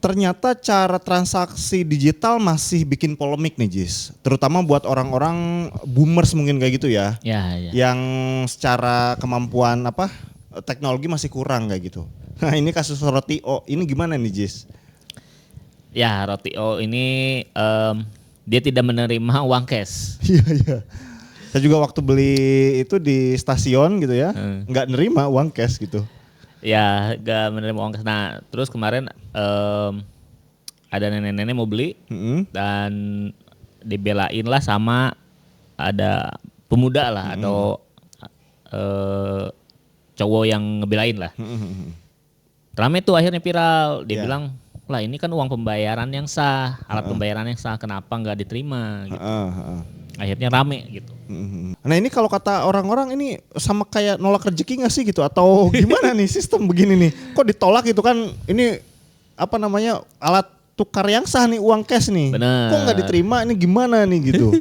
ternyata cara transaksi digital masih bikin polemik nih Jis. Terutama buat orang-orang boomers mungkin kayak gitu ya. Ya, ya. Yang secara kemampuan teknologi masih kurang kayak gitu. Nah ini kasus Rotio, ini gimana nih Jis? Ya, Rotio ini dia tidak menerima uang cash. Iya iya. Saya juga waktu beli itu di stasiun gitu ya, nggak nerima uang cash gitu. Ya, gak menerima uang cash. Nah, terus kemarin ada nenek-nenek mau beli dan dibelain lah sama ada pemuda lah atau cowok yang ngebelain lah. Rame tuh akhirnya viral. Dia bilang, lah ini kan uang pembayaran yang sah, alat pembayaran yang sah, kenapa nggak diterima gitu. Akhirnya rame gitu. Nah ini kalau kata orang-orang ini sama kayak nolak rezeki nggak sih gitu atau gimana nih sistem begini nih? Kok ditolak gitu kan? Ini apa namanya alat tukar yang sah nih, uang cash nih. Bener. Kok nggak diterima? Ini gimana nih gitu?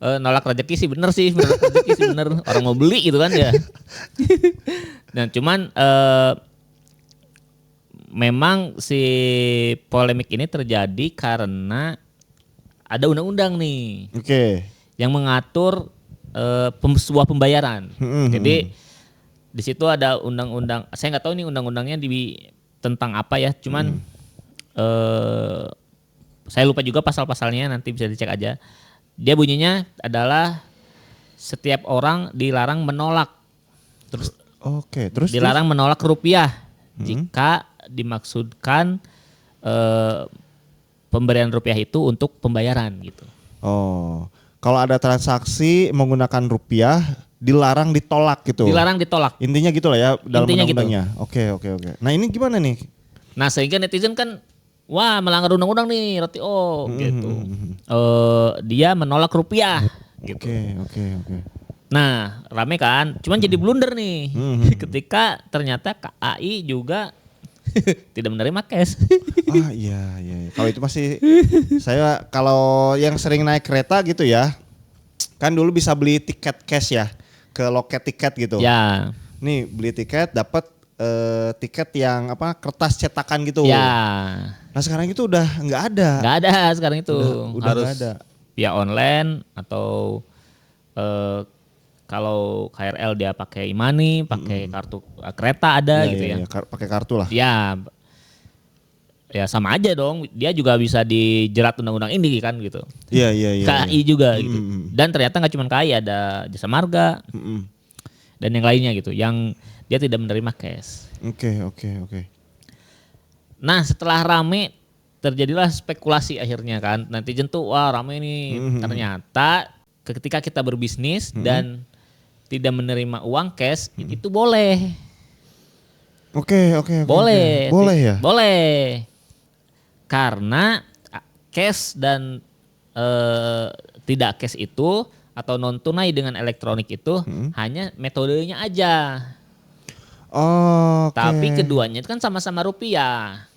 Nolak rezeki sih bener sih, nolak rezeki sih bener. Orang mau beli gitu kan ya. Nah cuman memang si polemik ini terjadi karena ada undang-undang nih. Oke. Yang mengatur sebuah pembayaran. Jadi di situ ada undang-undang. Saya nggak tahu ini undang-undangnya tentang apa ya. Cuman saya lupa juga pasal-pasalnya. Nanti bisa dicek aja. Dia bunyinya adalah setiap orang dilarang menolak. Terus dilarang menolak rupiah jika dimaksudkan pemberian rupiah itu untuk pembayaran gitu. Oh. Kalau ada transaksi menggunakan rupiah dilarang ditolak gitu. Dilarang ditolak. Intinya gitu lah ya dalam Intinya undang-undangnya. gitu. Oke. Nah ini gimana nih? Nah sehingga netizen kan wah melanggar undang-undang nih Rotio gitu. Dia menolak rupiah gitu. Oke. Nah rame kan. Cuman jadi blunder nih. Ketika ternyata KAI juga tidak menerima cash. Iya. Kalau itu masih saya kalau yang sering naik kereta gitu ya. Kan dulu bisa beli tiket cash ya ke loket tiket gitu. Ya. Nih beli tiket dapat tiket yang kertas cetakan gitu. Ya. Nah sekarang itu udah nggak ada. Nggak ada sekarang itu. Udah Harus nggak ada. via online atau kalau KRL dia pakai e-money, pakai kartu kereta ada gitu ya. Pakai kartu lah. Ya sama aja dong. Dia juga bisa dijerat undang-undang ini kan gitu. Iya. KAI juga gitu. Dan ternyata nggak cuma KAI, ada Jasa Marga dan yang lainnya gitu. Yang dia tidak menerima cash. Oke. Nah setelah rame terjadilah spekulasi akhirnya kan. Netizen tuh wah rame nih. Ternyata ketika kita berbisnis dan tidak menerima uang cash itu boleh. Oke. Boleh. Boleh ya? Boleh. Karena cash dan tidak cash itu atau non tunai dengan elektronik itu hanya metodenya aja. Tapi keduanya itu kan sama-sama rupiah.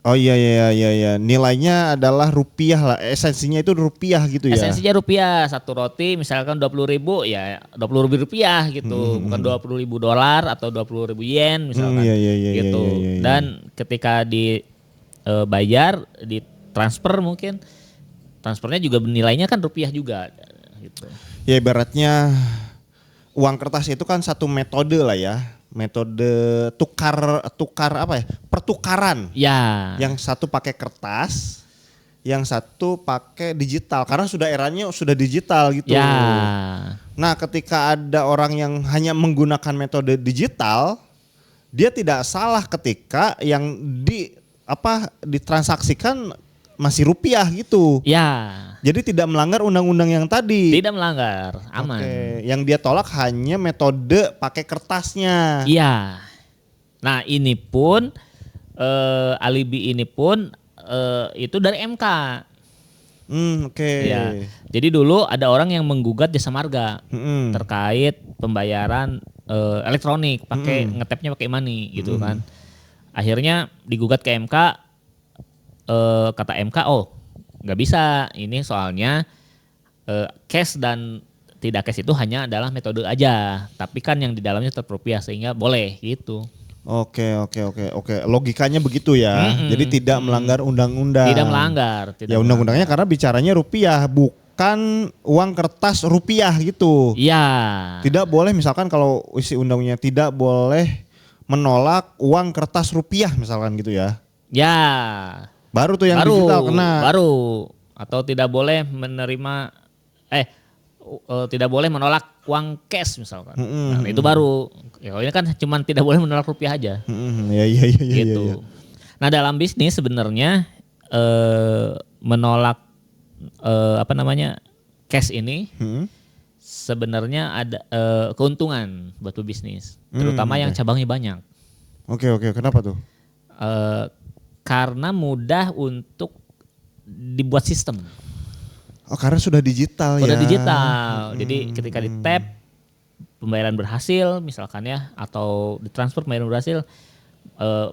Oh iya. Nilainya adalah rupiah lah. Esensinya itu rupiah gitu ya. Esensinya rupiah. Satu roti misalkan 20.000 ya 20.000 rupiah gitu. Bukan 20.000 dolar atau 20.000 yen misalkan. Iya, gitu. iya. Dan ketika dibayar, ditransfer mungkin. Transfernya juga nilainya kan rupiah juga gitu. Ya ibaratnya uang kertas itu kan satu metode lah ya. Metode tukar apa ya? Pertukaran. Ya. Yang satu pakai kertas, yang satu pakai digital karena sudah eranya sudah digital gitu. Ya. Nah, ketika ada orang yang hanya menggunakan metode digital, dia tidak salah ketika yang ditransaksikan masih rupiah gitu. Ya. Jadi tidak melanggar undang-undang yang tadi. Tidak melanggar, aman. Oke. Yang dia tolak hanya metode pakai kertasnya. Iya. Nah ini pun alibi ini pun itu dari MK. Oke. Ya. Jadi dulu ada orang yang menggugat Jasa Marga terkait pembayaran elektronik, pakai ngetapnya pakai money gitu kan. Akhirnya digugat ke MK. Kata MK, nggak bisa. Ini soalnya cash dan tidak cash itu hanya adalah metode aja. Tapi kan yang di dalamnya tetap rupiah sehingga boleh gitu. Oke. Logikanya begitu ya. Jadi tidak melanggar undang-undang. Tidak melanggar. Ya undang-undangnya karena bicaranya rupiah, bukan uang kertas rupiah gitu. Iya. Tidak boleh misalkan kalau isi undang-undangnya tidak boleh menolak uang kertas rupiah misalkan gitu ya. Ya. Baru tuh yang digital kena. Baru. Atau tidak boleh menerima tidak boleh menolak uang cash misalkan. Nah, itu baru. Ya ini kan cuman tidak boleh menolak rupiah aja. Iya. Gitu. Ya. Nah, dalam bisnis sebenarnya menolak cash ini sebenarnya ada keuntungan buat pebisnis, terutama yang cabangnya banyak. Oke. Kenapa tuh? Karena mudah untuk dibuat sistem. Oh, karena sudah digital ya. Sudah digital. Jadi ketika di tap pembayaran berhasil misalkan ya, atau ditransfer pembayaran berhasil,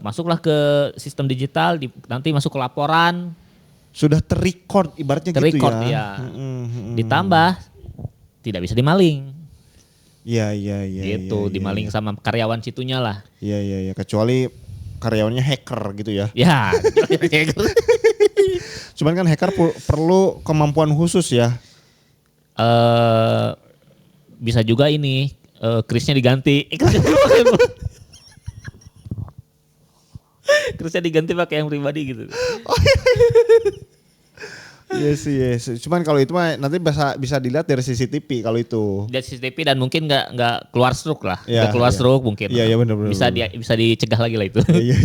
masuklah ke sistem digital, nanti masuk ke laporan. Sudah terrecord ibaratnya gitu ya. Ditambah tidak bisa dimaling. Iya. Gitu, dimaling sama karyawan situnya lah. Iya. Kecuali karyawannya hacker gitu ya. Ya. Cuman kan hacker perlu kemampuan khusus ya. Bisa juga ini krisnya diganti. Krisnya diganti pakai yang pribadi gitu. Iya sih. Cuman kalau itu mah nanti bisa dilihat dari CCTV kalau itu. Dari CCTV dan mungkin nggak keluar stroke lah. Ya, Nggak keluar stroke mungkin. Iya benar. Bisa dicegah lagi lah itu. Iya.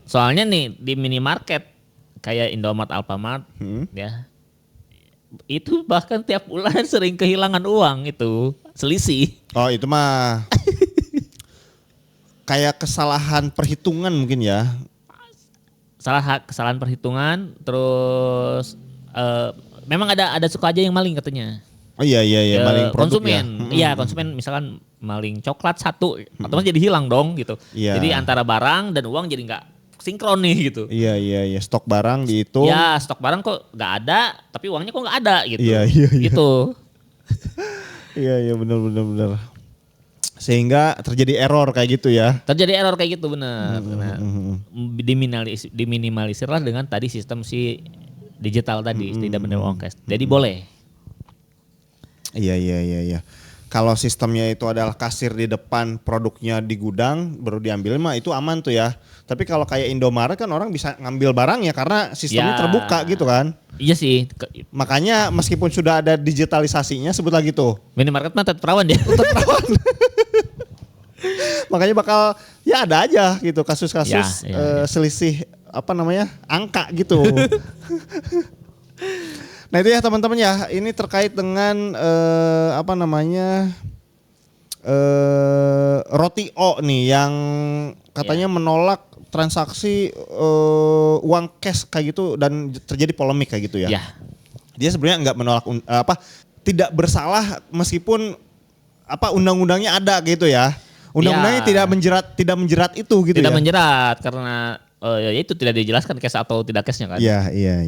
Soalnya nih di minimarket kayak Indomaret, Alfamart, ya, itu bahkan tiap bulan sering kehilangan uang itu, selisih. Oh itu mah kayak kesalahan perhitungan mungkin ya. Kesalahan perhitungan, terus memang ada suka aja yang maling katanya. Oh iya maling produk konsumen. ya. Iya konsumen misalkan maling coklat satu, otomatis jadi hilang dong gitu. Iya. Jadi antara barang dan uang jadi nggak sinkron nih gitu. Iya. Stok barang dihitung. Ya stok barang kok nggak ada, tapi uangnya kok nggak ada gitu. Iya. Gitu. Iya benar. Sehingga terjadi error kayak gitu ya. Terjadi error kayak gitu benar. Diminimalisir lah dengan tadi sistem si digital tadi, tidak benar uang cash. Jadi boleh. Iya. Kalau sistemnya itu adalah kasir di depan, produknya di gudang baru diambil mah itu aman tuh ya. Tapi kalau kayak Indomaret kan orang bisa ngambil barang ya karena sistemnya terbuka gitu kan. Iya sih. Makanya meskipun sudah ada digitalisasinya sebut lagi tuh. Minimarket mah tetap perawan dia. Tetap perawan. Makanya bakal ya ada aja gitu kasus-kasus selisih angka gitu. Nah itu ya teman-teman ya, ini terkait dengan Roti O nih yang katanya menolak transaksi uang cash kayak gitu dan terjadi polemik kayak gitu ya. Dia sebenarnya nggak menolak tidak bersalah meskipun undang-undangnya ada gitu ya. Undang-undangnya tidak menjerat itu gitu tidak ya. Tidak menjerat karena ya itu tidak dijelaskan cash atau tidak cashnya kan. Iya.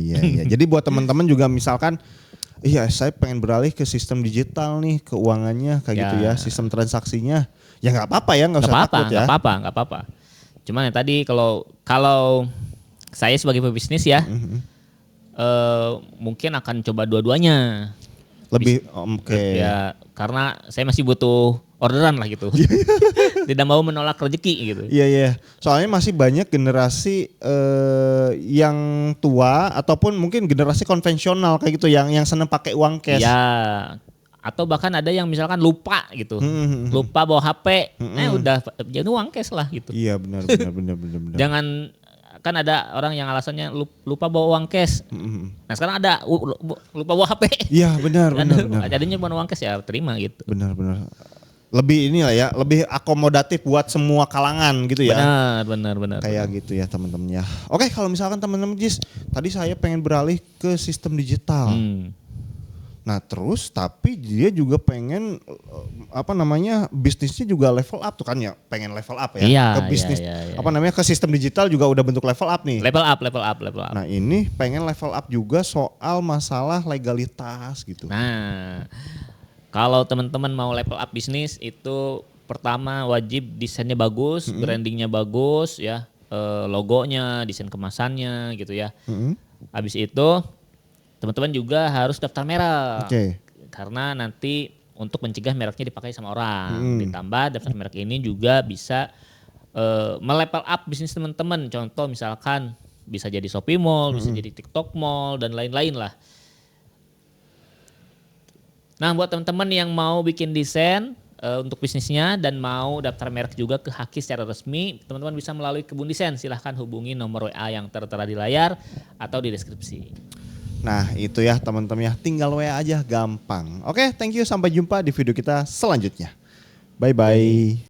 Jadi buat teman-teman juga misalkan saya pengen beralih ke sistem digital nih keuangannya kayak gitu ya, sistem transaksinya. Ya nggak apa-apa ya, nggak usah takut ya. Nggak apa-apa. Cuman ya tadi kalau saya sebagai pebisnis ya, mungkin akan coba dua-duanya. Lebih oke. Ya karena saya masih butuh orderan lah gitu. Tidak mau menolak rezeki gitu. Iya. Soalnya masih banyak generasi yang tua ataupun mungkin generasi konvensional kayak gitu yang seneng pakai uang cash. Ya. Atau bahkan ada yang misalkan lupa gitu. Lupa bawa HP, udah jadi uang cash lah gitu. Iya benar. Jangan, kan ada orang yang alasannya lupa bawa uang cash. Nah sekarang ada lupa bawa HP. Iya benar. Adanya bukan uang cash ya terima gitu. Benar. Lebih inilah ya, lebih akomodatif buat semua kalangan gitu ya. Benar. Kayak gitu ya teman-teman ya. Oke, kalau misalkan teman-teman Jis, tadi saya pengen beralih ke sistem digital. Nah terus tapi dia juga pengen bisnisnya juga level up tuh kan ya, pengen level up ya. Iya, ke bisnis ke sistem digital juga udah bentuk level up nih. Level up. Nah ini pengen level up juga soal masalah legalitas gitu. Nah kalau teman-teman mau level up bisnis itu pertama wajib desainnya bagus, brandingnya bagus ya, logonya, desain kemasannya gitu ya. Habis itu teman-teman juga harus daftar merek. Karena nanti untuk mencegah mereknya dipakai sama orang. Ditambah daftar merek ini juga bisa melevel up bisnis teman-teman. Contoh misalkan bisa jadi Shopee Mall, bisa jadi TikTok Mall dan lain-lain lah. Nah, buat teman-teman yang mau bikin desain untuk bisnisnya dan mau daftar merek juga ke Haki secara resmi, teman-teman bisa melalui Kebun Desain. Silahkan hubungi nomor WA yang tertera di layar atau di deskripsi. Nah itu ya teman-teman ya, tinggal WA aja gampang. Oke, thank you, sampai jumpa di video kita selanjutnya. Bye-bye.